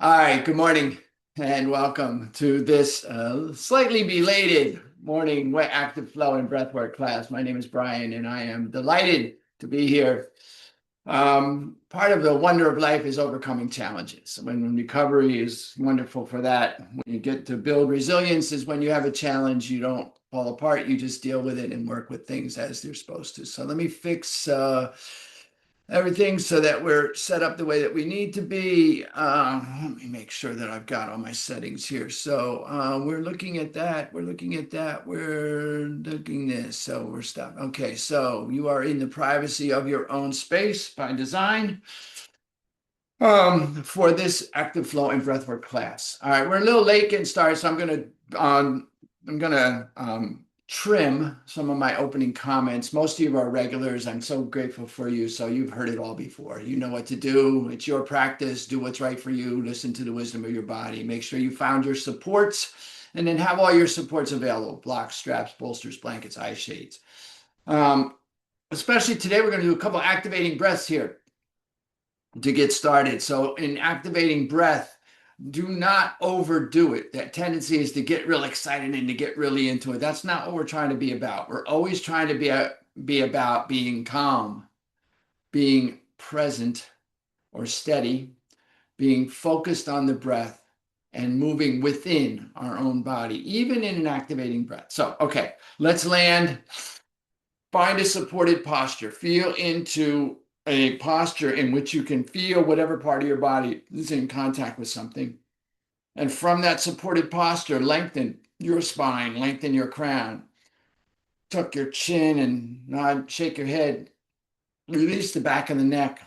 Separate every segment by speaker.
Speaker 1: All right, good morning and welcome to this slightly belated morning wet active flow and breathwork class. My name is Brian and I am delighted to be here. Part of the wonder of life is overcoming challenges. When recovery is wonderful for that. When you get to build resilience is when you have a challenge, you don't fall apart, you just deal with it and work with things as they're supposed to. So let me fix everything so that we're set up the way that we need to be. Let me make sure that I've got all my settings here. So we're looking at that. We're looking at that. We're looking this. So we're stopped. Okay, so you are in the privacy of your own space by design for this active flow and breathwork class. All right, we're a little late getting started, so I'm gonna trim some of my opening comments. Most of you are regulars. I'm so grateful for you. So you've heard it all before. You know what to do. It's your practice. Do what's right for you. Listen to the wisdom of your body. Make sure you found your supports and then have all your supports available. Blocks, straps, bolsters, blankets, eye shades. Especially today, we're going to do a couple activating breaths here to get started. So in activating breath, do not overdo it. That tendency is to get real excited and to get really into it. That's not what we're trying to be about. We're always trying to be about being calm, being present or steady, being focused on the breath and moving within our own body, even in an activating breath. So, okay, let's land. Find a supported posture. Feel into a posture in which you can feel whatever part of your body is in contact with something. And from that supported posture, lengthen your spine, lengthen your crown, tuck your chin and nod, shake your head, release the back of the neck,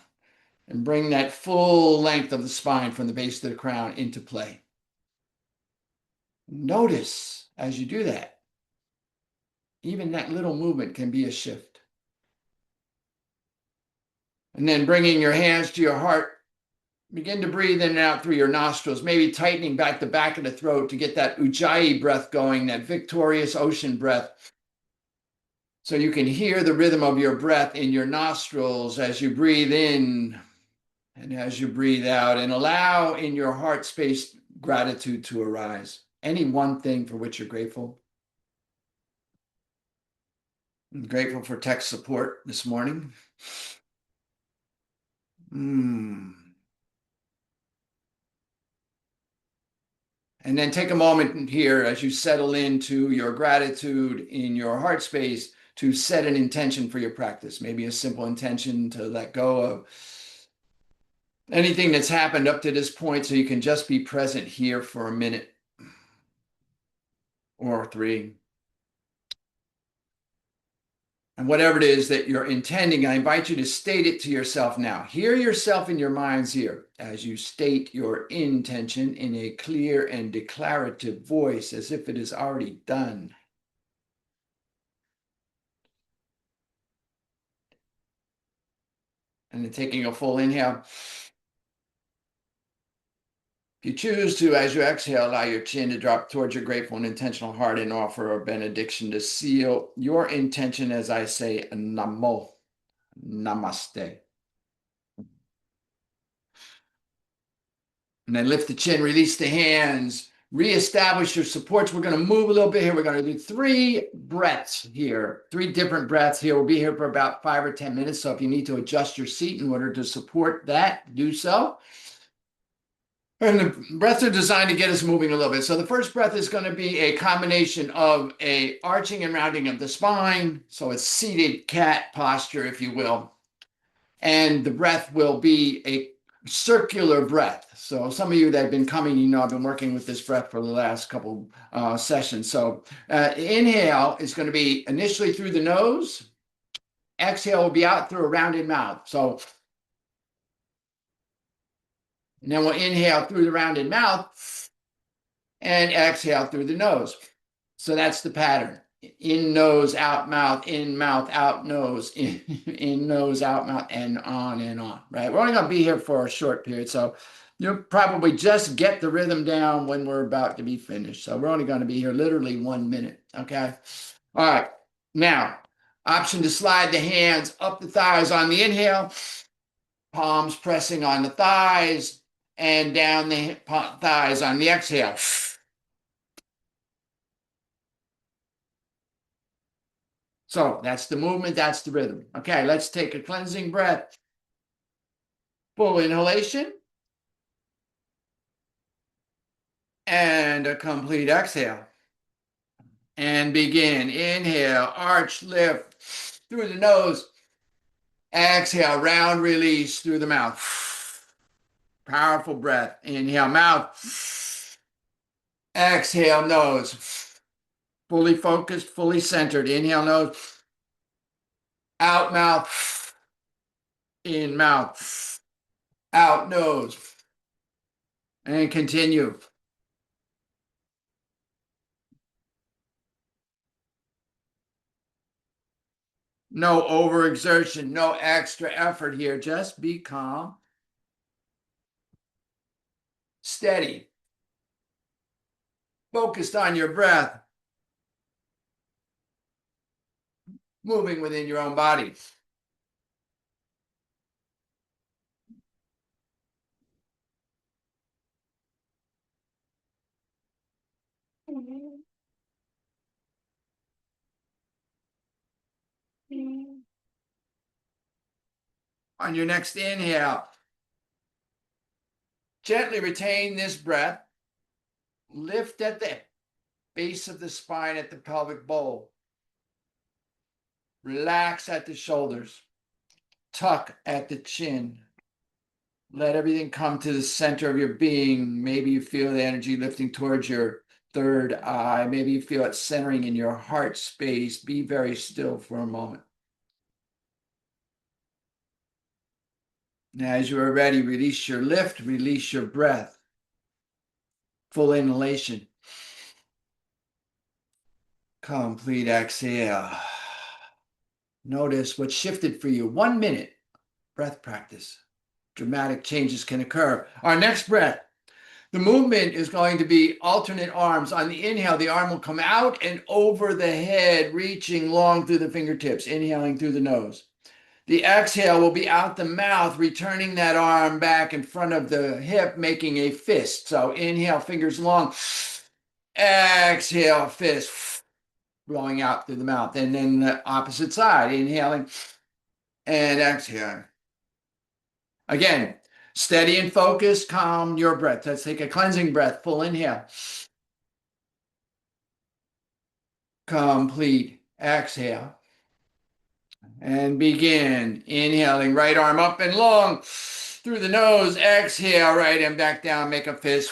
Speaker 1: and bring that full length of the spine from the base of the crown into play. Notice as you do that, even that little movement can be a shift. And then bringing your hands to your heart, begin to breathe in and out through your nostrils, maybe tightening back the back of the throat to get that ujjayi breath going, that victorious ocean breath. So you can hear the rhythm of your breath in your nostrils as you breathe in and as you breathe out, and allow in your heart space gratitude to arise. Any one thing for which you're grateful. I'm grateful for tech support this morning. And then take a moment here as you settle into your gratitude in your heart space to set an intention for your practice. Maybe a simple intention to let go of anything that's happened up to this point so you can just be present here for a minute or three. And whatever it is that you're intending, I invite you to state it to yourself now. Hear yourself in your mind's ear as you state your intention in a clear and declarative voice as if it is already done. And then taking a full inhale. If you choose to, as you exhale, allow your chin to drop towards your grateful and intentional heart and offer a benediction to seal your intention as I say Namo, Namaste. And then lift the chin, release the hands, reestablish your supports. We're going to move a little bit here. We're going to do 3 breaths here, 3 different breaths here. We'll be here for about 5 or 10 minutes. So if you need to adjust your seat in order to support that, do so. And the breaths are designed to get us moving a little bit. So the first breath is going to be a combination of a arching and rounding of the spine. So it's seated cat posture, if you will. And the breath will be a circular breath. So some of you that have been coming, you know I've been working with this breath for the last couple sessions. So inhale is going to be initially through the nose. Exhale will be out through a rounded mouth. So and then we'll inhale through the rounded mouth and exhale through the nose. So that's the pattern. In nose, out mouth, in mouth, out nose, in nose, out mouth, and on, right? We're only going to be here for a short period, so you'll probably just get the rhythm down when we're about to be finished. So we're only going to be here literally 1 minute, okay? All right, now, option to slide the hands up the thighs on the inhale, palms pressing on the thighs. and down the thighs on the exhale. So that's the movement, that's the rhythm. Okay, let's take a cleansing breath. Full inhalation and a complete exhale. And begin. Inhale, arch, lift through the nose. Exhale, round release through the mouth. Powerful breath. Inhale, mouth. Exhale, nose. Fully focused, fully centered. Inhale, nose. Out, mouth. In, mouth. Out, nose. And continue. No overexertion, no extra effort here. Just be calm, steady, focused on your breath, moving within your own body. On your next inhale, gently retain this breath. Lift at the base of the spine at the pelvic bowl. Relax at the shoulders. Tuck at the chin. Let everything come to the center of your being. Maybe you feel the energy lifting towards your third eye. Maybe you feel it centering in your heart space. Be very still for a moment. Now, as you are ready, release your lift, release your breath. Full inhalation. Complete exhale. Notice what shifted for you. 1 minute breath practice. Dramatic changes can occur. Our next breath. The movement is going to be alternate arms. On the inhale, the arm will come out and over the head, reaching long through the fingertips, inhaling through the nose. The exhale will be out the mouth, returning that arm back in front of the hip, making a fist. So inhale, fingers long. Exhale, fist, blowing out through the mouth. And then the opposite side, inhaling and exhaling. Again, steady and focused, calm your breath. Let's take a cleansing breath, full inhale. Complete exhale. And begin. Inhaling, right arm up and long through the nose. Exhale, right and back down, make a fist.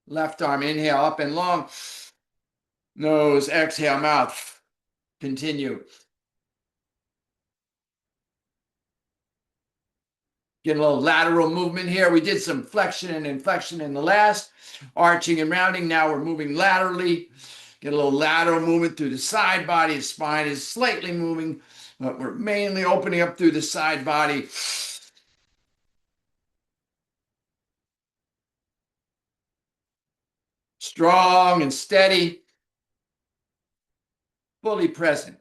Speaker 1: Left arm, inhale, up and long. Nose, exhale, mouth. Continue. Get a little lateral movement here. We did some flexion and inflection in the last. Arching and rounding. Now we're moving laterally. Get a little lateral movement through the side body. The spine is slightly moving, but we're mainly opening up through the side body. Strong and steady. Fully present.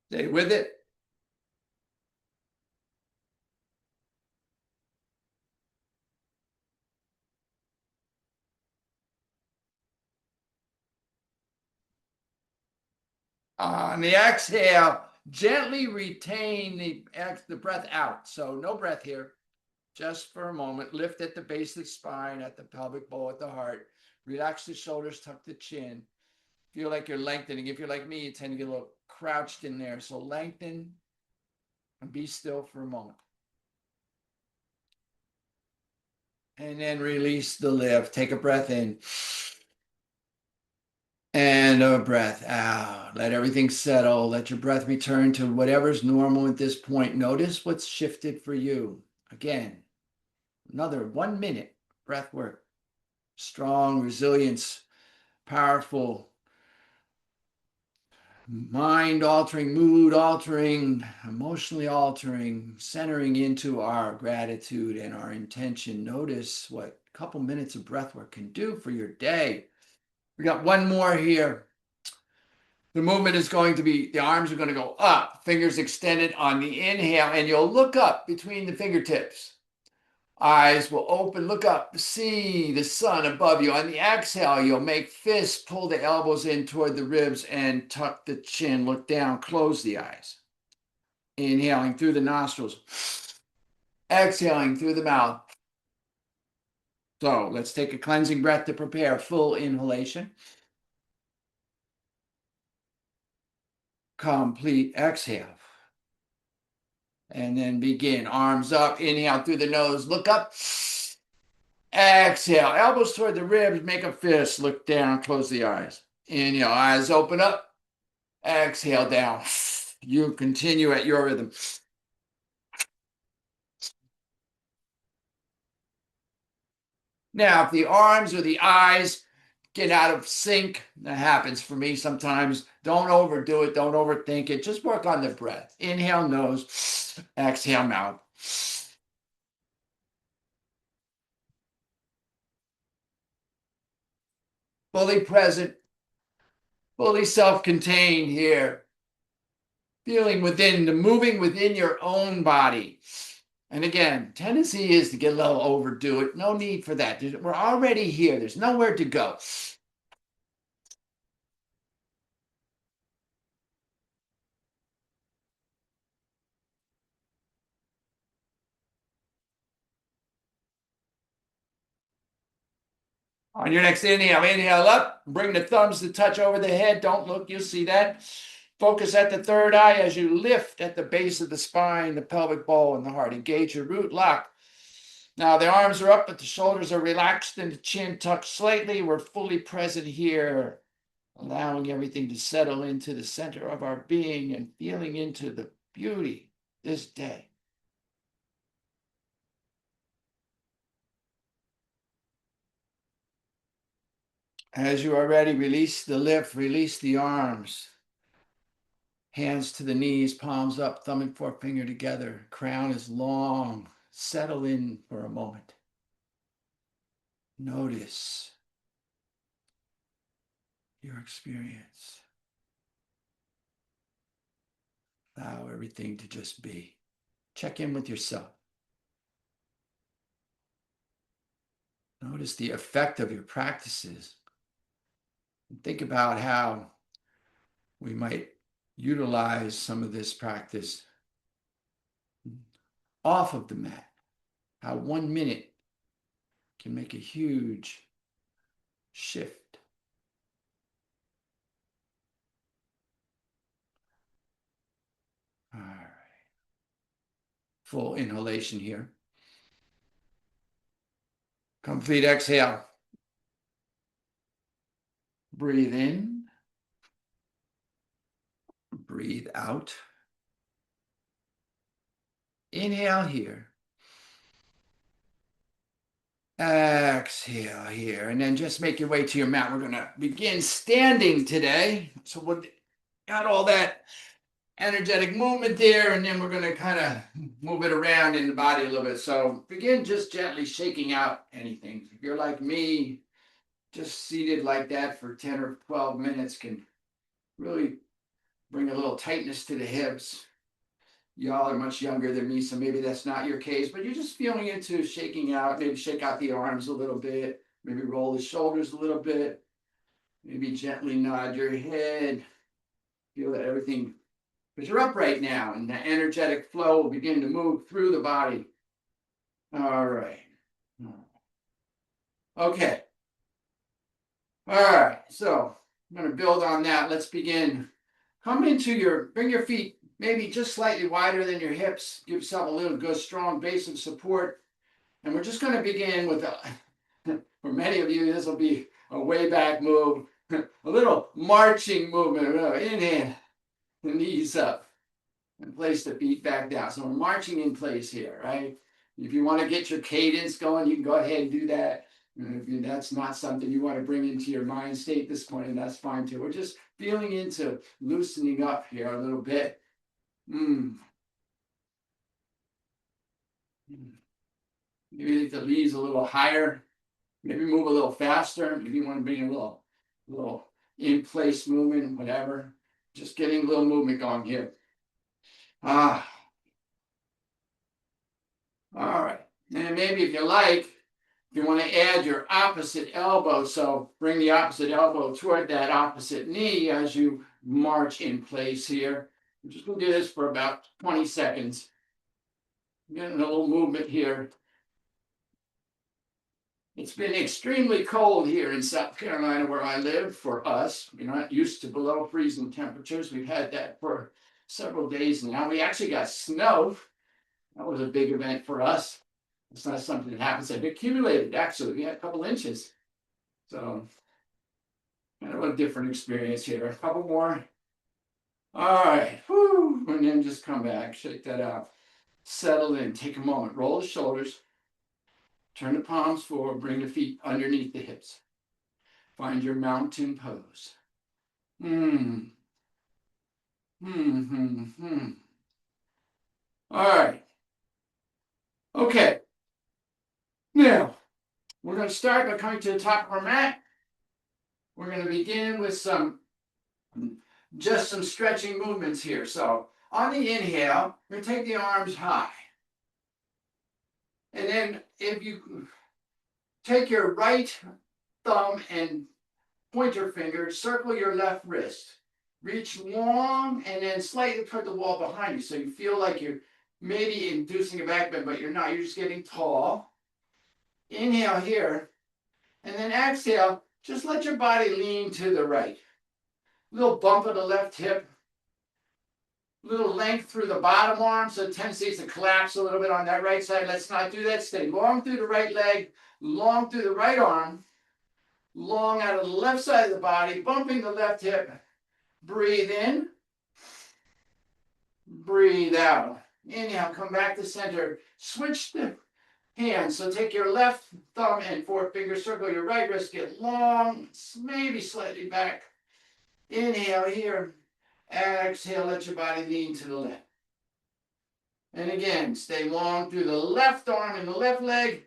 Speaker 1: Stay with it. On the exhale, gently retain the breath out. So no breath here. Just for a moment. Lift at the base of the spine, at the pelvic bowl, at the heart. Relax the shoulders, tuck the chin. Feel like you're lengthening. If you're like me, you tend to get a little crouched in there. So lengthen and be still for a moment. And then release the lift. Take a breath in. And a breath out. Let everything settle. Let your breath return to whatever's normal at this point. Notice what's shifted for you. Again, another 1 minute breath work. Strong resilience, powerful, mind altering, mood altering, emotionally altering, centering into our gratitude and our intention. Notice what a couple minutes of breath work can do for your day. We got one more here. The movement is going to be, the arms are going to go up, fingers extended on the inhale, and you'll look up between the fingertips. Eyes will open, look up, see the sun above you. On the exhale, you'll make fists, pull the elbows in toward the ribs, and tuck the chin, look down, close the eyes. Inhaling through the nostrils, exhaling through the mouth. So let's take a cleansing breath to prepare. Full inhalation. Complete exhale. And then begin. Arms up, inhale through the nose, look up. Exhale, elbows toward the ribs, make a fist, look down, close the eyes. Inhale, eyes open up. Exhale down. You continue at your rhythm. Now, if the arms or the eyes get out of sync, that happens for me sometimes. Don't overdo it. Don't overthink it. Just work on the breath. Inhale, nose. Exhale, mouth. Fully present, fully self-contained here. Feeling within, the moving within your own body. And again, tendency is to get a little overdo it. No need for that. We're already here. There's nowhere to go. On your next inhale, inhale up. Bring the thumbs to touch over the head. Don't look, you'll see that. Focus at the third eye as you lift at the base of the spine, the pelvic bowl, and the heart. Engage your root lock. Now the arms are up, but the shoulders are relaxed and the chin tucked slightly. We're fully present here, allowing everything to settle into the center of our being and feeling into the beauty this day. As you are ready, release the lift, release the arms. Hands to the knees, palms up, thumb and forefinger together. Crown is long. Settle in for a moment. Notice your experience. Allow everything to just be. Check in with yourself. Notice the effect of your practices. And think about how we might utilize some of this practice off of the mat. How 1 minute can make a huge shift. All right. Full inhalation here. Complete exhale. Breathe in. Breathe out. Inhale here. Exhale here. And then just make your way to your mat. We're going to begin standing today. So we'll got all that energetic movement there, and then we're going to kind of move it around in the body a little bit. So begin just gently shaking out anything. If you're like me, just seated like that for 10 or 12 minutes can really bring a little tightness to the hips. Y'all are much younger than me, so maybe that's not your case, but you're just feeling into shaking out. Maybe shake out the arms a little bit, maybe roll the shoulders a little bit, maybe gently nod your head. Feel that everything, because you're up right now, and the energetic flow will begin to move through the body. All right. Okay. All right. So I'm going to build on that. Let's begin. Come into bring your feet maybe just slightly wider than your hips. Give yourself a little good, strong base of support. And we're just going to begin with, for many of you, this will be a way back move, a little marching movement. Inhale, the knees up, and place the feet back down. So we're marching in place here, right? If you want to get your cadence going, you can go ahead and do that. And if that's not something you want to bring into your mind state this morning, that's fine too. We're just feeling into loosening up here a little bit. Maybe the knees a little higher. Maybe move a little faster. Maybe you want to bring a little little in place movement, whatever. Just getting a little movement going here. Ah, all right. And maybe if you like, if you want to add your opposite elbow, so bring the opposite elbow toward that opposite knee as you march in place here. I'm just going to do this for about 20 seconds. Getting a little movement here. It's been extremely cold here in South Carolina where I live for us. We're not used to below freezing temperatures. We've had that for several days now. We actually got snow. That was a big event for us. It's not something that happens. It accumulated, actually. We had a couple inches. So, kind of a different experience here. A couple more. All right. Whew. And then just come back. Shake that out. Settle in. Take a moment. Roll the shoulders. Turn the palms forward. Bring the feet underneath the hips. Find your mountain pose. All right. Okay. Now, we're going to start by coming to the top of our mat. We're going to begin with just some stretching movements here. So, on the inhale, we're going to take the arms high. And then if you take your right thumb and pointer finger, circle your left wrist. Reach long and then slightly toward the wall behind you. So you feel like you're maybe inducing a back bend, but you're not. You're just getting tall. Inhale here. And then exhale. Just let your body lean to the right. Little bump of the left hip. Little length through the bottom arm. So tendency is to collapse a little bit on that right side. Let's not do that. Stay long through the right leg. Long through the right arm. Long out of the left side of the body. Bumping the left hip. Breathe in. Breathe out. Inhale, come back to center. Switch the hands. So take your left thumb and forefinger, circle your right wrist, get long, maybe slightly back. Inhale here. Exhale, let your body lean to the left. And again, stay long through the left arm and the left leg,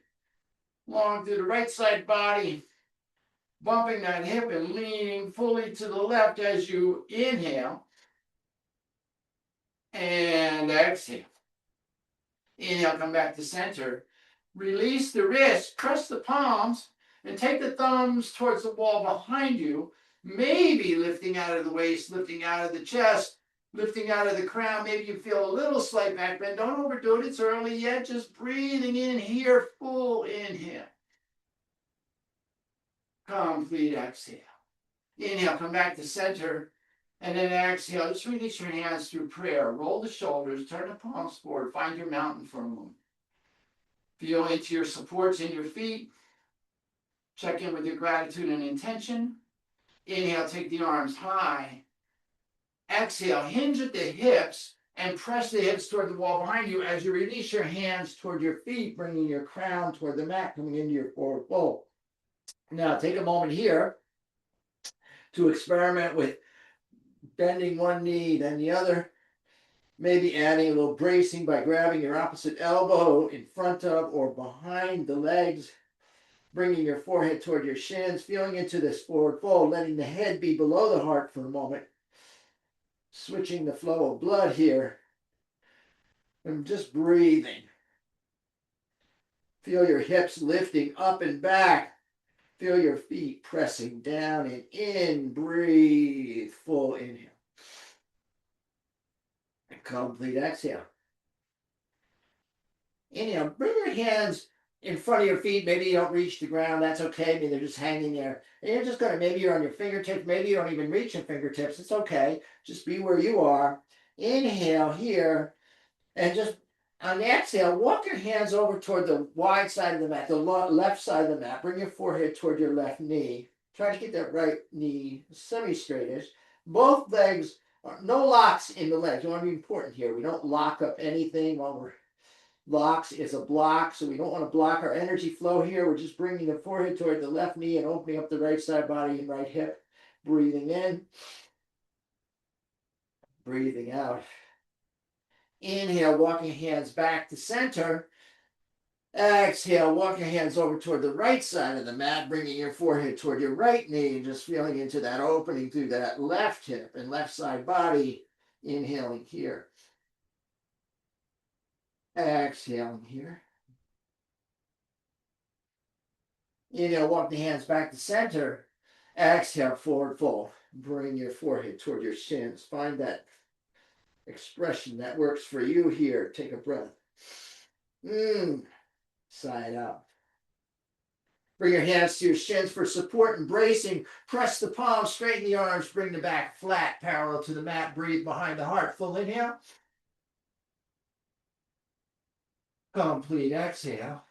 Speaker 1: long through the right side body, bumping that hip and leaning fully to the left as you inhale. And exhale. Inhale, come back to center. Release the wrist, press the palms, and take the thumbs towards the wall behind you, maybe lifting out of the waist, lifting out of the chest, lifting out of the crown. Maybe you feel a little slight back bend. Don't overdo it. It's early yet. Just breathing in here, full inhale. Complete exhale. Inhale, come back to center. And then exhale, just release your hands through prayer. Roll the shoulders, turn the palms forward, find your mountain for a moment. Feel into your supports in your feet. Check in with your gratitude and intention. Inhale, take the arms high. Exhale, hinge at the hips and press the hips toward the wall behind you as you release your hands toward your feet, bringing your crown toward the mat, coming into your forward fold. Now, take a moment here to experiment with bending one knee, then the other. Maybe adding a little bracing by grabbing your opposite elbow in front of or behind the legs, bringing your forehead toward your shins, feeling into this forward fold, letting the head be below the heart for a moment, switching the flow of blood here, and just breathing. Feel your hips lifting up and back. Feel your feet pressing down and in. Breathe. Full inhale. Complete exhale. Inhale. Bring your hands in front of your feet. Maybe you don't reach the ground. That's okay. Maybe they're just hanging there. And you're just going to, maybe you're on your fingertips. Maybe you don't even reach your fingertips. It's okay. Just be where you are. Inhale here. And just on the exhale, walk your hands over toward the wide side of the mat, the left side of the mat. Bring your forehead toward your left knee. Try to get that right knee semi-straightish. Both legs, no locks in the legs. You want to be important here. We don't lock up anything while we're locks is a block, so we don't want to block our energy flow here. We're just bringing the forehead toward the left knee and opening up the right side body and right hip. Breathing in. Breathing out. Inhale, walking hands back to center. Exhale, walk your hands over toward the right side of the mat, bringing your forehead toward your right knee and just feeling into that opening through that left hip and left side body. Inhaling here. Exhaling here. Inhale, walk the hands back to center. Exhale, forward fold. Bring your forehead toward your shins. Find that expression that works for you here. Take a breath. Side out. Bring your hands to your shins for support and bracing. Press the palms, straighten the arms, bring the back flat, parallel to the mat. Breathe behind the heart. Full inhale. Complete exhale.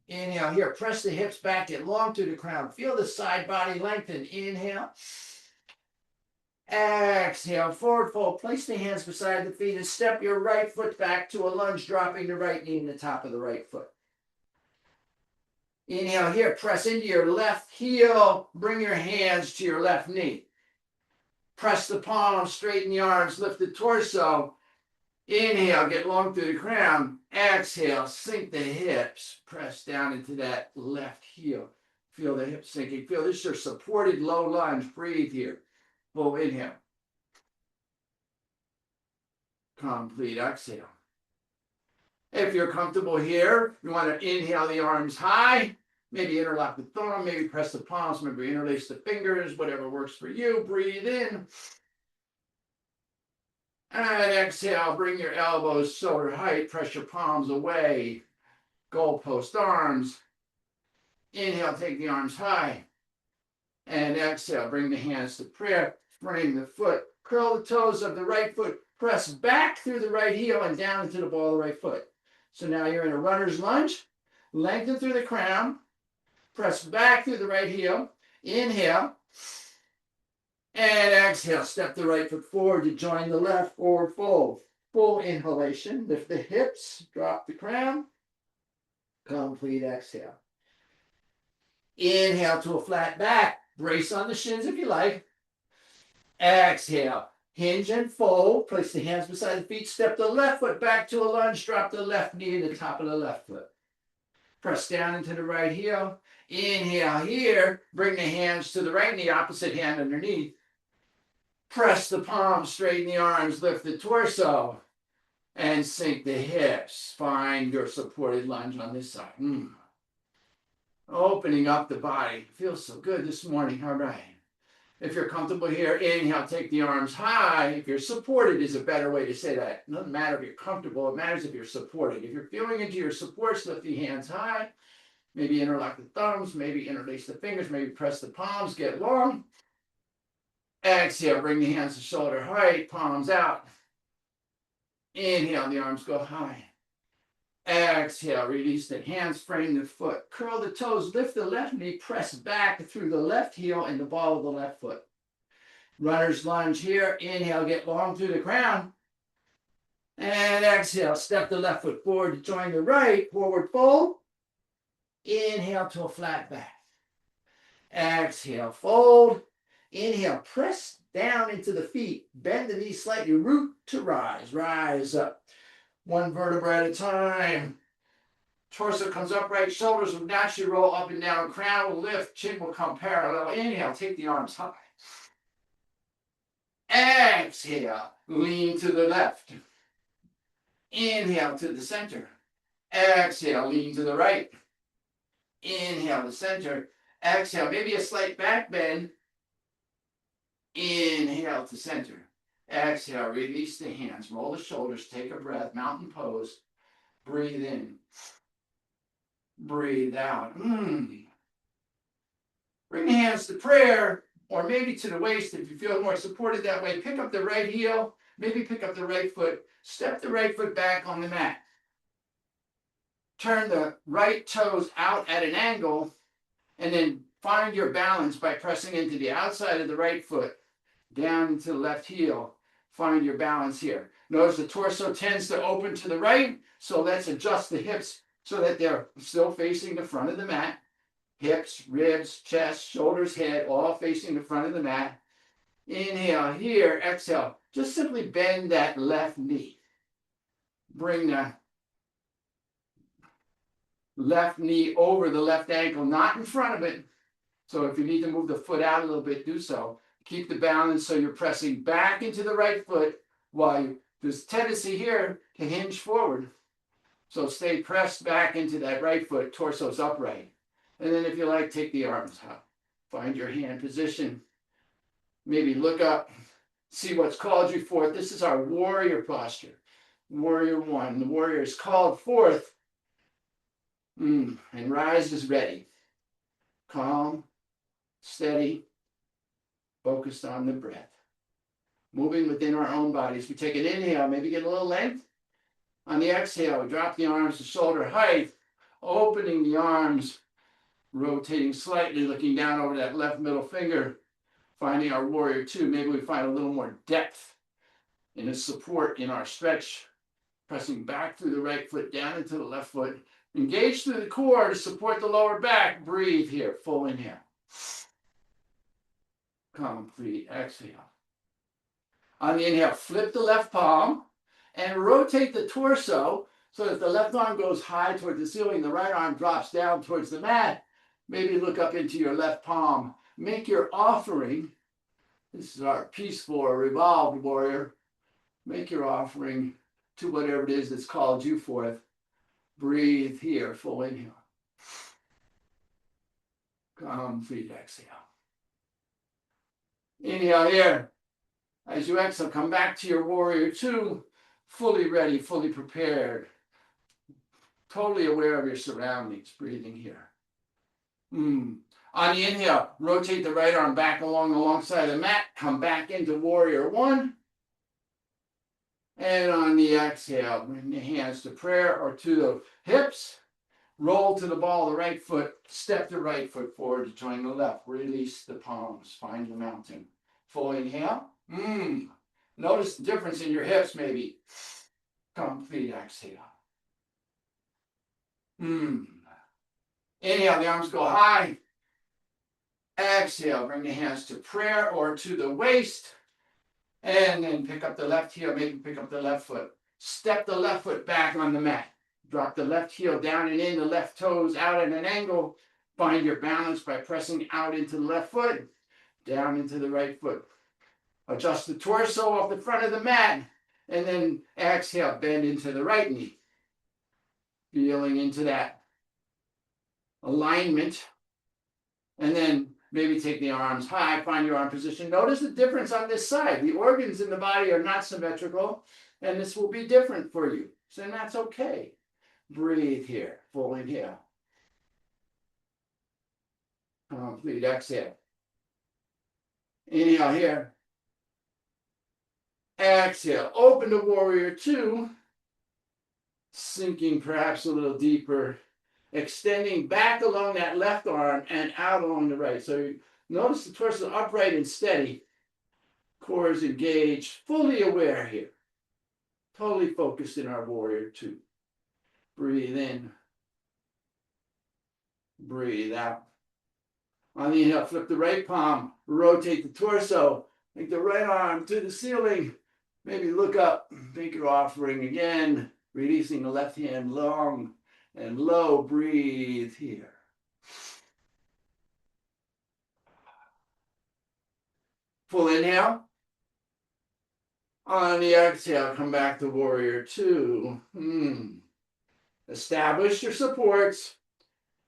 Speaker 1: Inhale here. Press the hips back, get long through the crown. Feel the side body lengthen. Inhale. Exhale, forward fold. Place the hands beside the feet and step your right foot back to a lunge, dropping the right knee in the top of the right foot. Inhale here, press into your left heel. Bring your hands to your left knee. Press the palms, straighten the arms, lift the torso. Inhale, get long through the crown. Exhale, sink the hips. Press down into that left heel. Feel the hips sinking. Feel this is your supported low lunge. Breathe here. Full inhale. Complete exhale. If you're comfortable here, you want to inhale the arms high, maybe interlock the thumb, maybe press the palms, maybe interlace the fingers, whatever works for you. Breathe in. And exhale, bring your elbows shoulder height, press your palms away. Goalpost arms. Inhale, take the arms high. And exhale, bring the hands to prayer. Bring the foot, curl the toes of the right foot, press back through the right heel and down into the ball of the right foot. So now you're in a runner's lunge. Lengthen through the crown. Press back through the right heel. Inhale. And exhale. Step the right foot forward to join the left. Forward fold. Full inhalation. Lift the hips. Drop the crown. Complete exhale. Inhale to a flat back. Brace on the shins if you like. Exhale. Hinge and fold. Place the hands beside the feet. Step the left foot back to a lunge. Drop the left knee in the top of the left foot. Press down into the right heel. Inhale here. Bring the hands to the right knee, opposite hand underneath. Press the palms, straighten the arms, lift the torso, and sink the hips. Find your supported lunge on this side. Opening up the body. Feels so good this morning. All right. If you're comfortable here, inhale, take the arms high. If you're supported is a better way to say that. It doesn't matter if you're comfortable. It matters if you're supported. If you're feeling into your supports, lift the hands high. Maybe interlock the thumbs. Maybe interlace the fingers. Maybe press the palms. Get long. Exhale, bring the hands to shoulder height. Palms out. Inhale, the arms go high. Exhale, release the hands, frame the foot. Curl the toes, lift the left knee, press back through the left heel and the ball of the left foot. Runner's lunge here. Inhale, get long through the crown. And exhale, step the left foot forward to join the right. Forward fold. Inhale to a flat back. Exhale, fold. Inhale, press down into the feet. Bend the knees slightly, root to rise. Rise up. One vertebra at a time. Torso comes upright, shoulders will naturally roll up and down, crown will lift, chin will come parallel. Inhale, take the arms high. Exhale, lean to the left. Inhale to the center. Exhale, lean to the right. Inhale to center. Exhale, maybe a slight back bend. Inhale to center. Exhale, release the hands, roll the shoulders, take a breath, mountain pose. Breathe in. Breathe out. Bring the hands to prayer, or maybe to the waist if you feel more supported that way. Pick up the right heel, maybe pick up the right foot. Step the right foot back on the mat. Turn the right toes out at an angle, and then find your balance by pressing into the outside of the right foot, down into the left heel. Find your balance here. Notice the torso tends to open to the right, so let's adjust the hips so that they're still facing the front of the mat. Hips, ribs, chest, shoulders, head, all facing the front of the mat. Inhale here, exhale. Just simply bend that left knee. Bring the Left knee over the left ankle, not in front of it. So if you need to move the foot out a little bit, do so. Keep the balance so you're pressing back into the right foot while there's tendency here to hinge forward. So stay pressed back into that right foot, torso's upright. And then if you like, take the arms up. Find your hand position. Maybe look up, see what's called you forth. This is our warrior posture. Warrior one. The warrior is called forth and rises ready. Calm, steady, focused on the breath. Moving within our own bodies. We take an inhale, maybe get a little length. On the exhale, we drop the arms to shoulder height, opening the arms, rotating slightly, looking down over that left middle finger, finding our warrior two. Maybe we find a little more depth in the support in our stretch, pressing back through the right foot, down into the left foot. Engage through the core to support the lower back. Breathe here, full inhale. Complete exhale. On the inhale, flip the left palm and rotate the torso so that the left arm goes high toward the ceiling, the right arm drops down towards the mat. Maybe look up into your left palm. Make your offering. This is our peaceful or revolved warrior. Make your offering to whatever it is that's called you forth. Breathe here, full inhale. Complete exhale. Inhale here. As you exhale, come back to your warrior two, fully ready, fully prepared, totally aware of your surroundings, breathing here. On the inhale, rotate the right arm back alongside the mat, come back into warrior one. And on the exhale, bring the hands to prayer or to the hips. Roll to the ball of the right foot. Step the right foot forward to join the left. Release the palms. Find your mountain. Full inhale. Notice the difference in your hips maybe. Complete exhale. Inhale, the arms go high. Exhale, bring the hands to prayer or to the waist. And then pick up the left heel, maybe pick up the left foot. Step the left foot back on the mat. Drop the left heel down and in, the left toes out at an angle. Find your balance by pressing out into the left foot, down into the right foot. Adjust the torso off the front of the mat, and then exhale, bend into the right knee. Feeling into that alignment. And then maybe take the arms high, find your arm position. Notice the difference on this side. The organs in the body are not symmetrical, and this will be different for you. So that's okay. Breathe here, full inhale. Complete exhale. Inhale here. Exhale, open to warrior two. Sinking perhaps a little deeper. Extending back along that left arm and out along the right. So you notice the torso upright and steady. Core is engaged, fully aware here. Totally focused in our warrior two. Breathe in. Breathe out. On the inhale, flip the right palm, rotate the torso, take the right arm to the ceiling. Maybe look up, make your offering again, releasing the left hand long and low. Breathe here. Full inhale. On the exhale, come back to warrior two. Establish your supports.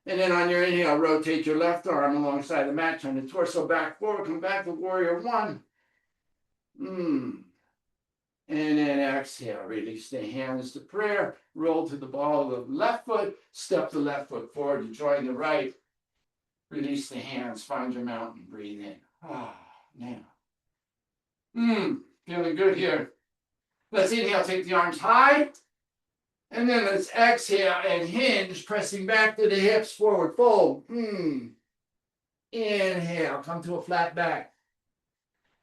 Speaker 1: And then on your inhale, rotate your left arm alongside the mat, turn the torso back forward, come back to warrior one. And then exhale, release the hands to prayer, roll to the ball of the left foot, step the left foot forward to join the right. Release the hands, find your mountain, breathe in. Now. Feeling good here. Let's inhale, take the arms high. And then let's exhale and hinge, pressing back to the hips, forward fold. Inhale, come to a flat back.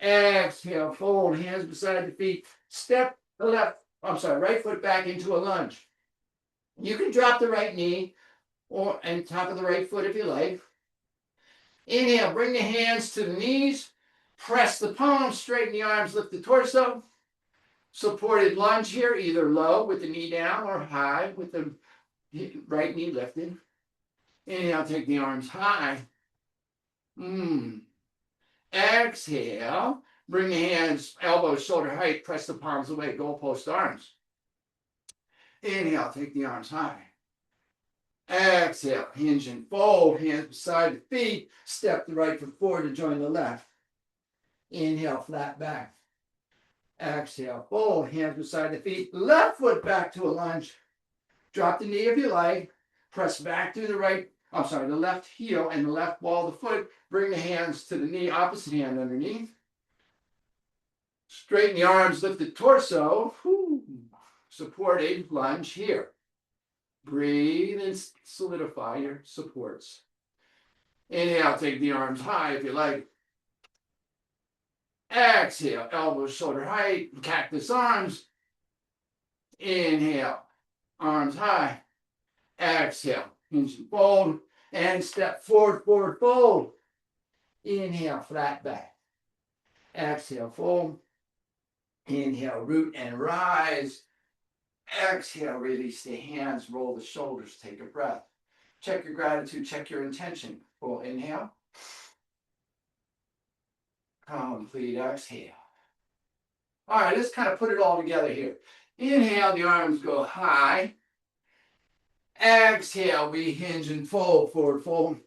Speaker 1: Exhale, fold, hands beside the feet. Step the right foot back into a lunge. You can drop the right knee and top of the right foot if you like. Inhale, bring the hands to the knees. Press the palms, straighten the arms, lift the torso. Supported lunge here, either low with the knee down or high with the right knee lifted. Inhale, take the arms high. Exhale, bring the hands, elbows, shoulder height, press the palms away, goalpost arms. Inhale, take the arms high. Exhale, hinge and fold, hands beside the feet, step the right foot forward to join the left. Inhale, flat back. Exhale, fold, hands beside the feet, left foot back to a lunge. Drop the knee if you like, press back to the left heel and the left ball of the foot, bring the hands to the knee, opposite hand underneath. Straighten the arms, lift the torso, supported lunge here. Breathe and solidify your supports. Inhale, take the arms high if you like. Exhale, elbows, shoulder height, cactus arms. Inhale, arms high. Exhale, hinge and fold, and step forward, forward, fold. Inhale, flat back. Exhale, fold. Inhale, root and rise. Exhale, release the hands, roll the shoulders, take a breath. Check your gratitude, check your intention. Full inhale. Complete exhale. All right, let's kind of put it all together here. Inhale, the arms go high. Exhale, we hinge and fold, forward fold.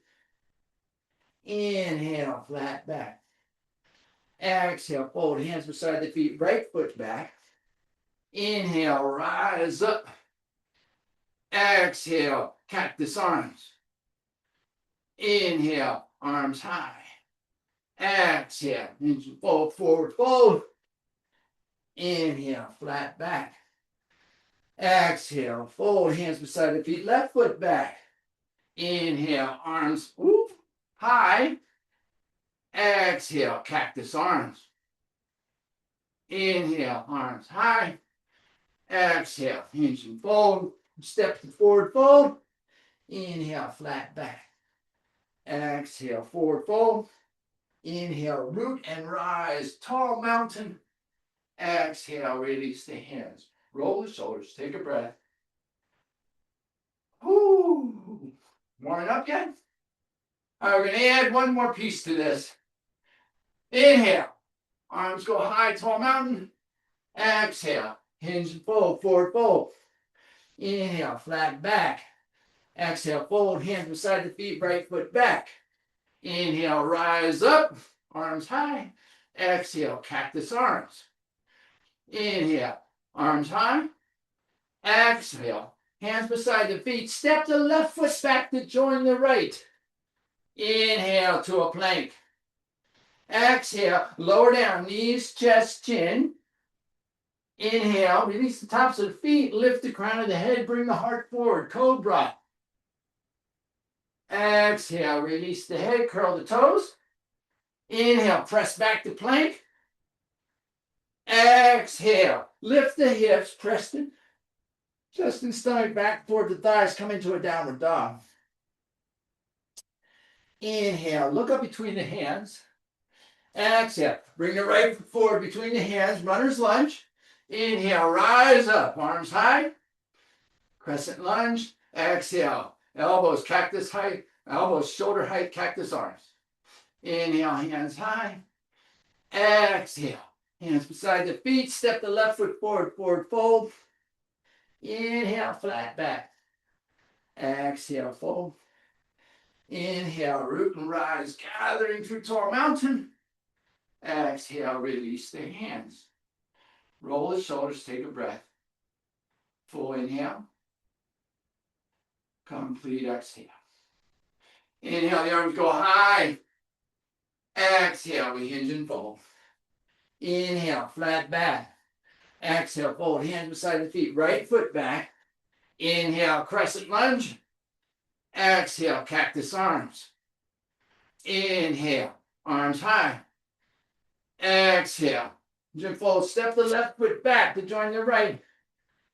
Speaker 1: Inhale, flat back. Exhale, fold, hands beside the feet, right foot back. Inhale, rise up. Exhale, cactus arms. Inhale, arms high. Exhale, hinge and fold, forward fold. Inhale, flat back. Exhale, fold, hands beside the feet, left foot back. Inhale, arms high. Exhale, cactus arms. Inhale, arms high. Exhale, hinge and fold. Step to forward fold. Inhale, flat back. Exhale, forward fold. Inhale, root and rise, tall mountain. Exhale, release the hands. Roll the shoulders, take a breath. Warming up yet? All right, we're going to add one more piece to this. Inhale, arms go high, tall mountain. Exhale, hinge and fold, forward fold. Inhale, flat back. Exhale, fold, hands beside the feet, right foot back. Inhale, rise up, arms high. Exhale, cactus arms. Inhale, arms high. Exhale, hands beside the feet. Step the left foot back to join the right. Inhale to a plank. Exhale, lower down, knees, chest, chin. Inhale, release the tops of the feet, lift the crown of the head, bring the heart forward, cobra. Exhale, release the head, curl the toes. Inhale, press back to plank. Exhale, lift the hips, press the chest and stomach back toward the thighs, come into a downward dog. Inhale, look up between the hands. Exhale, bring the right foot forward between the hands, runner's lunge. Inhale, rise up, arms high. Crescent lunge. Exhale, elbows cactus height, elbows shoulder height, cactus arms. Inhale, hands high. Exhale, hands beside the feet, step the left foot forward, forward fold. Inhale, flat back. Exhale, fold. Inhale, root and rise, gathering through tall mountain. Exhale, release the hands. Roll the shoulders, take a breath. Full inhale. Complete exhale. Inhale, the arms go high. Exhale, we hinge and fold. Inhale, flat back. Exhale, fold, hands beside the feet, right foot back. Inhale, crescent lunge. Exhale, cactus arms. Inhale, arms high. Exhale, hinge and fold, step the left foot back to join the right.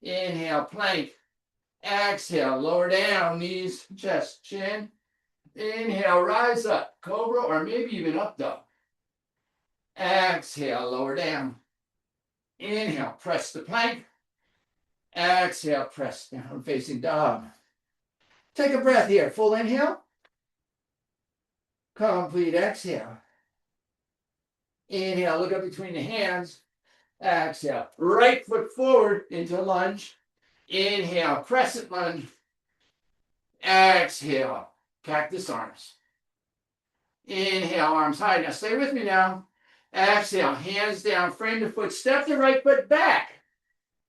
Speaker 1: Inhale, plank. Exhale, lower down, knees, chest, chin. Inhale, rise up, cobra, or maybe even up dog. Exhale, lower down. Inhale, press the plank. Exhale, press down, facing dog. Take a breath here. Full inhale. Complete exhale. Inhale, look up between the hands. Exhale. Right foot forward into lunge. Inhale, crescent lunge. Exhale, cactus arms. Inhale, arms high. Now stay with me now. Exhale, hands down, frame the foot, step the right foot back.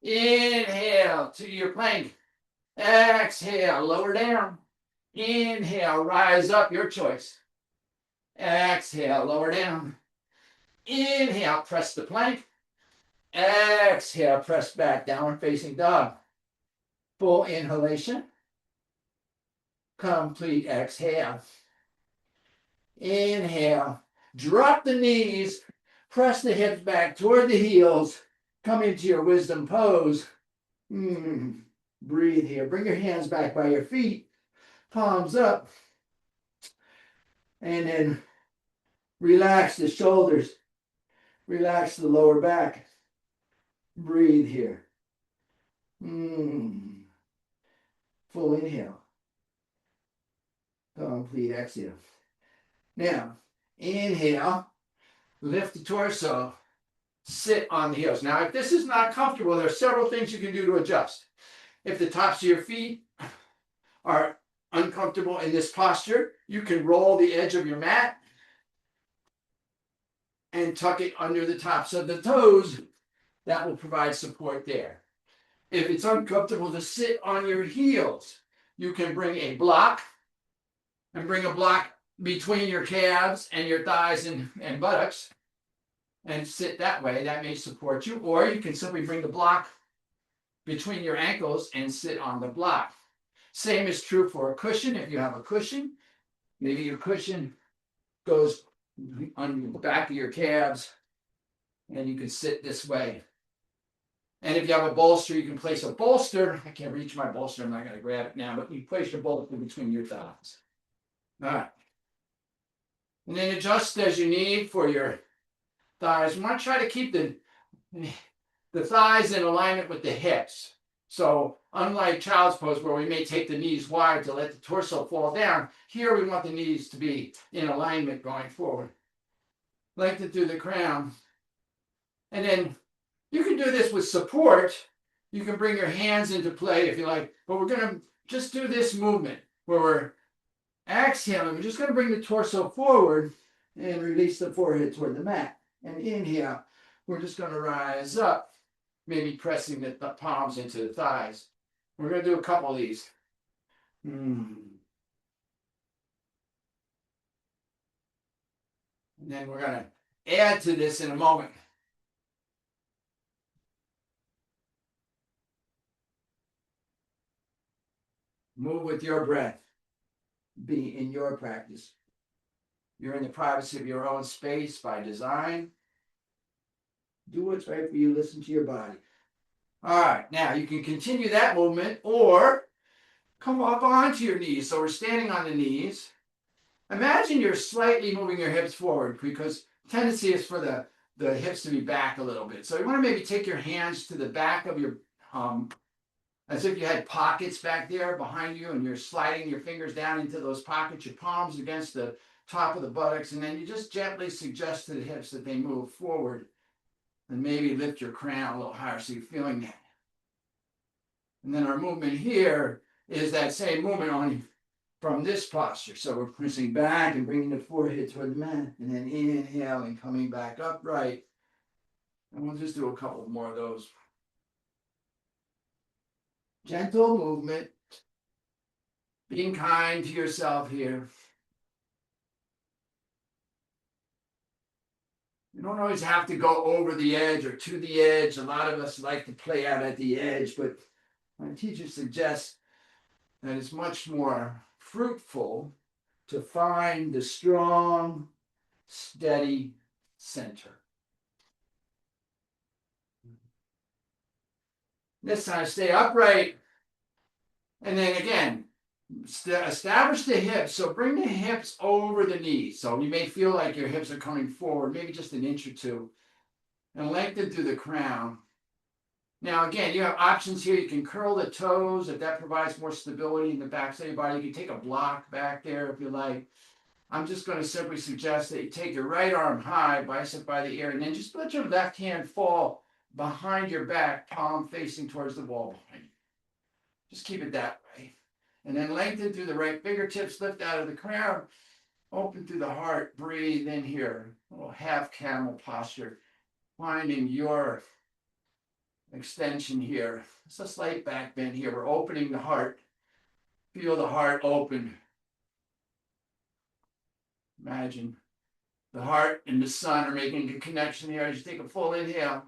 Speaker 1: Inhale to your plank. Exhale, lower down. Inhale, rise up, your choice. Exhale, lower down. Inhale, press the plank. Exhale, press back, downward facing dog. Full inhalation. Complete exhale. Inhale. Drop the knees. Press the hips back toward the heels. Come into your wisdom pose. Breathe here. Bring your hands back by your feet. Palms up. And then relax the shoulders. Relax the lower back. Breathe here. Full inhale. Complete exhale. Now, inhale. Lift the torso. Sit on the heels. Now, if this is not comfortable, there are several things you can do to adjust. If the tops of your feet are uncomfortable in this posture, you can roll the edge of your mat and tuck it under the tops of the toes. That will provide support there. If it's uncomfortable to sit on your heels, you can bring a block and bring a block between your calves and your thighs and buttocks and sit that way. That may support you. Or you can simply bring the block between your ankles and sit on the block. Same is true for a cushion. If you have a cushion, maybe your cushion goes on the back of your calves and you can sit this way. And if you have a bolster, you can place a bolster. I can't reach my bolster. I'm not going to grab it now, but you place your bolster between your thighs. All right. And then adjust as you need for your thighs. You want to try to keep the thighs in alignment with the hips. So unlike child's pose where we may take the knees wide to let the torso fall down, here we want the knees to be in alignment going forward. Lengthen through the crown. And then you can do this with support. You can bring your hands into play if you like, but we're going to just do this movement where we're exhaling. We're just going to bring the torso forward and release the forehead toward the mat. And inhale, we're just going to rise up, maybe pressing the palms into the thighs. We're going to do a couple of these. And then we're going to add to this in a moment. Move with your breath. Be in your practice. You're in the privacy of your own space by design. Do what's right for you. Listen to your body. All right. Now you can continue that movement or come up onto your knees. So we're standing on the knees. Imagine you're slightly moving your hips forward because tendency is for the hips to be back a little bit. So you want to maybe take your hands to the back of your as if you had pockets back there behind you and you're sliding your fingers down into those pockets, your palms against the top of the buttocks, and then you just gently suggest to the hips that they move forward and maybe lift your crown a little higher so you're feeling that. And then our movement here is that same movement only from this posture. So we're pressing back and bringing the forehead toward the mat and then inhaling, coming back upright. And we'll just do a couple more of those. Gentle movement, being kind to yourself here. You don't always have to go over the edge or to the edge. A lot of us like to play out at the edge, but my teacher suggests that it's much more fruitful to find the strong, steady center. This time, stay upright. And then again, establish the hips. So bring the hips over the knees. So you may feel like your hips are coming forward, maybe just an inch or two. And lengthen through the crown. Now, again, you have options here. You can curl the toes if that provides more stability in the back of your body. You can take a block back there if you like. I'm just going to simply suggest that you take your right arm high, bicep by the ear, and then just let your left hand fall behind your back, palm facing towards the wall behind you. Just keep it that way. And then lengthen through the right fingertips, lift out of the crown, open through the heart, breathe in here. A little half camel posture, finding your extension here. It's a slight back bend here. We're opening the heart. Feel the heart open. Imagine the heart and the sun are making a connection here as you take a full inhale.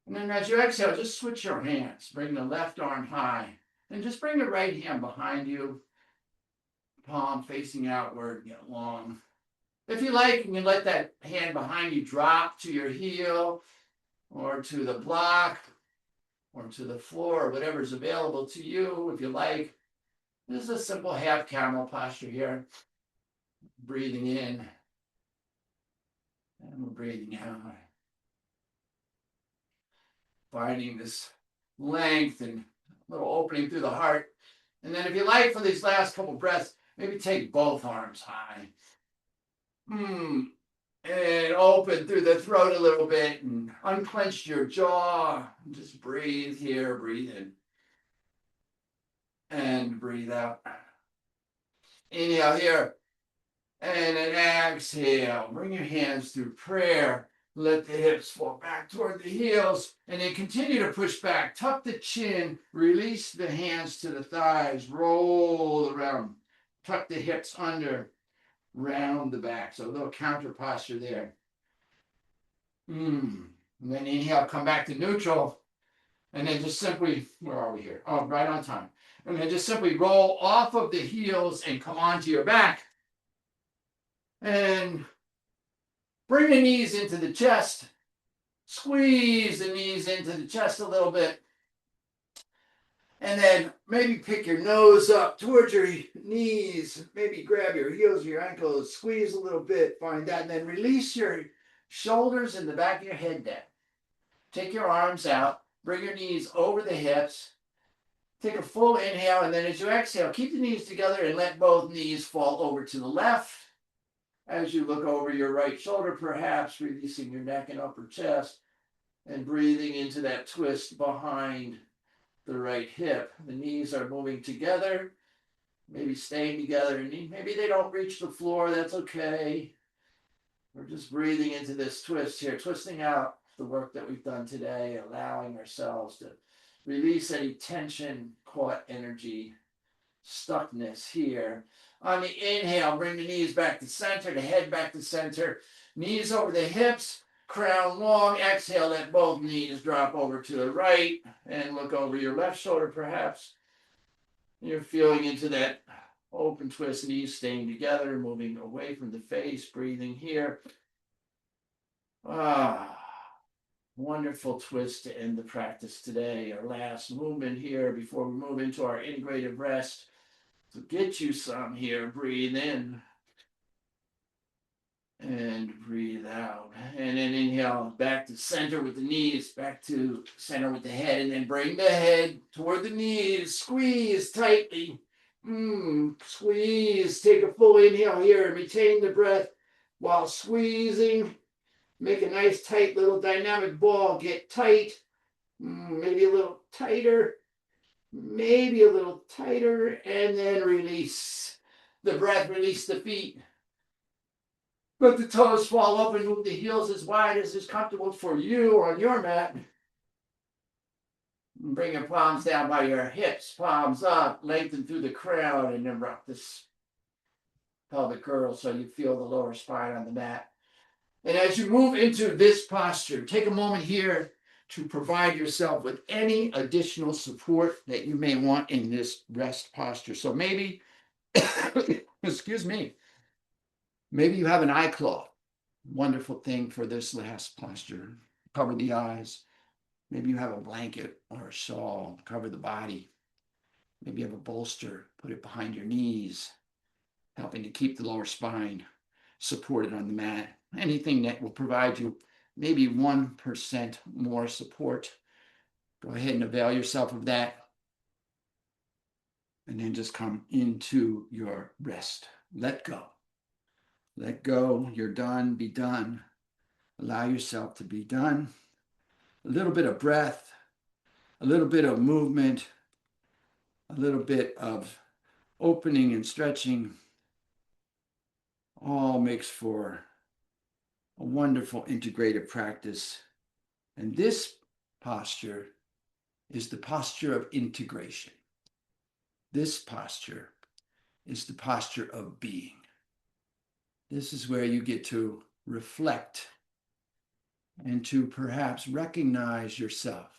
Speaker 1: And then as you exhale, just switch your hands. Bring the left arm high. And just bring the right hand behind you. Palm facing outward, get long. If you like, you can let that hand behind you drop to your heel or to the block or to the floor, or whatever's available to you if you like. This is a simple half camel posture here. Breathing in and we're breathing out. Finding this length and little opening through the heart. And then if you like, for these last couple breaths, maybe take both arms high. And open through the throat a little bit and unclench your jaw. Just breathe here, breathe in. And breathe out. Inhale here. And then exhale. Bring your hands through prayer. Let the hips fall back toward the heels. And then continue to push back. Tuck the chin. Release the hands to the thighs. Roll around. Tuck the hips under. Round the back. So a little counter posture there. And then inhale, come back to neutral. And then just simply, where are we here? Oh, right on time. And then just simply roll off of the heels and come onto your back. And bring the knees into the chest. Squeeze the knees into the chest a little bit. And then maybe pick your nose up towards your knees. Maybe grab your heels, your ankles, squeeze a little bit. Find that. And then release your shoulders and the back of your head down. Take your arms out. Bring your knees over the hips. Take a full inhale. And then as you exhale, keep the knees together and let both knees fall over to the left. As you look over your right shoulder, perhaps releasing your neck and upper chest and breathing into that twist behind the right hip. The knees are moving together, maybe staying together, and maybe they don't reach the floor. That's okay. We're just breathing into this twist here, twisting out the work that we've done today, allowing ourselves to release any tension, caught energy, stuckness here. On the inhale, bring the knees back to center, the head back to center, knees over the hips, crown long. Exhale, let both knees drop over to the right and look over your left shoulder perhaps. You're feeling into that open twist, knees staying together, moving away from the face, breathing here. Wonderful twist to end the practice today. Our last movement here before we move into our integrative rest. So get you some here. Breathe in and breathe out. And then inhale back to center with the knees, back to center with the head, and then bring the head toward the knees. Squeeze tightly. Squeeze. Take a full inhale here and retain the breath while squeezing. Make a nice tight little dynamic ball. Get tight. Maybe a little tighter. Maybe a little tighter, and then release the breath, release the feet. Let the toes fall up and move the heels as wide as is comfortable for you on your mat. Bring your palms down by your hips, palms up, lengthen through the crown, and then rock this pelvic curl so you feel the lower spine on the mat. And as you move into this posture, take a moment here to provide yourself with any additional support that you may want in this rest posture. So maybe, excuse me, maybe you have an eye cloth. Wonderful thing for this last posture. Cover the eyes. Maybe you have a blanket or a shawl, cover the body. Maybe you have a bolster, put it behind your knees, helping to keep the lower spine supported on the mat. Anything that will provide you maybe 1% more support Go ahead and avail yourself of that. And then just come into your rest. Let go. Let go. You're done. Be done. Allow yourself to be done. A little bit of breath, a little bit of movement, a little bit of opening and stretching, all makes for a wonderful integrative practice. And this posture is the posture of integration. This posture is the posture of being. This is where you get to reflect and to perhaps recognize yourself.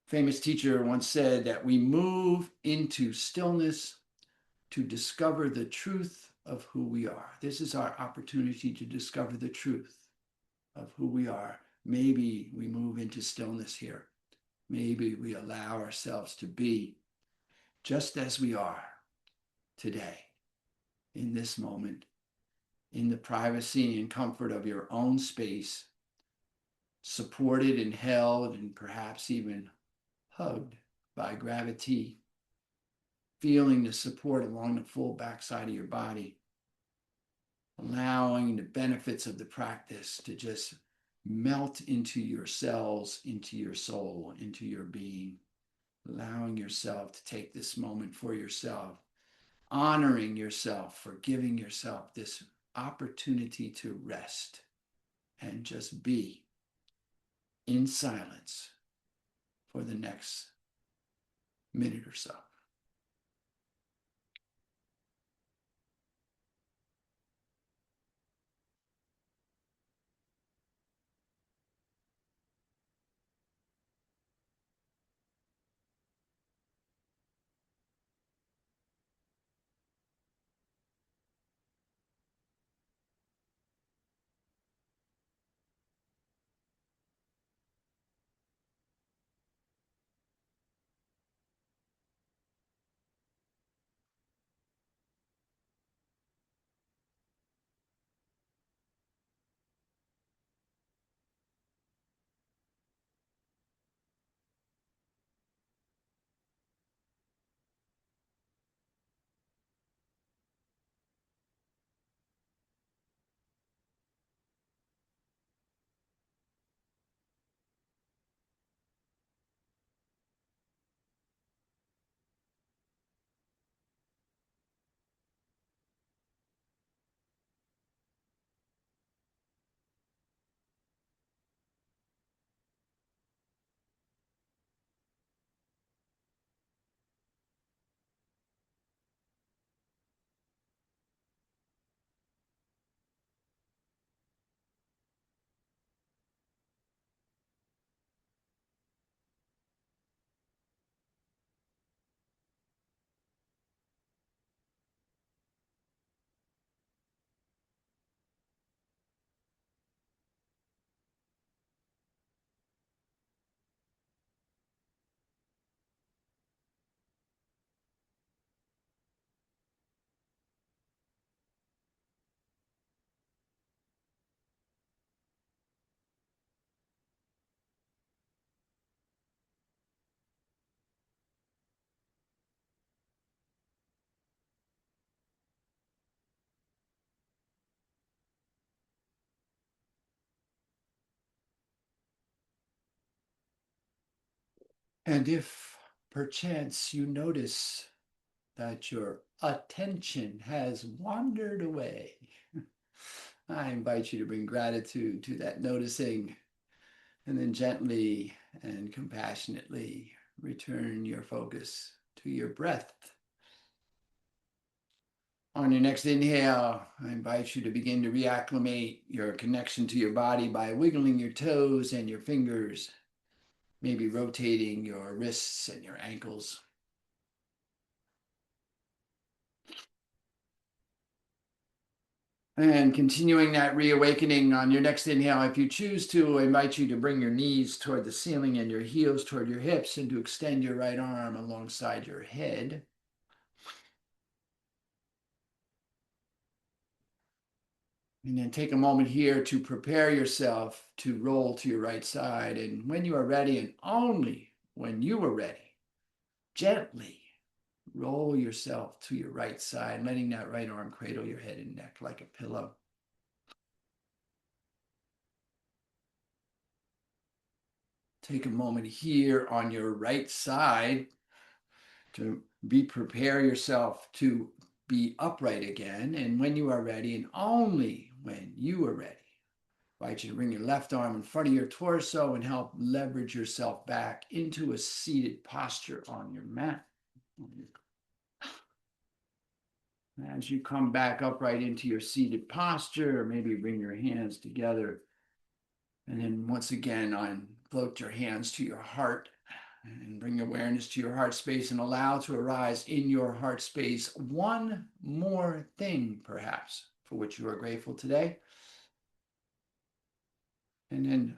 Speaker 1: Famous teacher once said that we move into stillness to discover the truth of who we are. This is our opportunity to discover the truth of who we are. Maybe we move into stillness here. Maybe we allow ourselves to be just as we are today, in this moment, in the privacy and comfort of your own space, supported and held and perhaps even hugged by gravity, feeling the support along the full backside of your body, allowing the benefits of the practice to just melt into your cells, into your soul, into your being, allowing yourself to take this moment for yourself, honoring yourself for giving yourself this opportunity to rest and just be in silence for the next minute or so. And if perchance you notice that your attention has wandered away, I invite you to bring gratitude to that noticing and then gently and compassionately return your focus to your breath. On your next inhale, I invite you to begin to reacclimate your connection to your body by wiggling your toes and your fingers, maybe rotating your wrists and your ankles. And continuing that reawakening on your next inhale, if you choose to, I invite you to bring your knees toward the ceiling and your heels toward your hips and to extend your right arm alongside your head. And then take a moment here to prepare yourself to roll to your right side. And when you are ready, and only when you are ready, gently roll yourself to your right side, letting that right arm cradle your head and neck like a pillow. Take a moment here on your right side to prepare yourself to be upright again. And when you are ready, and only when you are ready, I invite you to bring your left arm in front of your torso and help leverage yourself back into a seated posture on your mat. As you come back upright into your seated posture, maybe bring your hands together. And then once again, float your hands to your heart and bring awareness to your heart space and allow to arise in your heart space one more thing, perhaps, for which you are grateful today. And then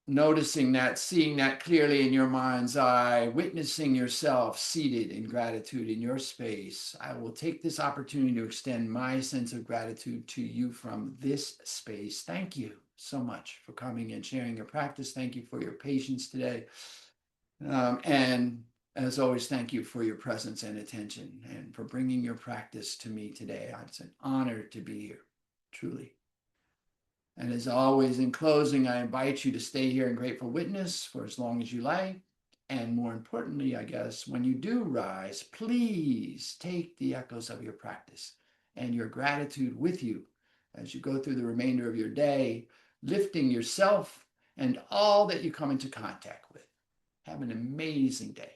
Speaker 1: noticing that, seeing that clearly in your mind's eye, witnessing yourself seated in gratitude in your space, I will take this opportunity to extend my sense of gratitude to you from this space. Thank you so much for coming and sharing your practice. Thank you for your patience today. And as always, thank you for your presence and attention and for bringing your practice to me today. It's an honor to be here, truly. And as always, in closing, I invite you to stay here in grateful witness for as long as you like. And more importantly, I guess, when you do rise, please take the echoes of your practice and your gratitude with you as you go through the remainder of your day, lifting yourself and all that you come into contact with. Have an amazing day.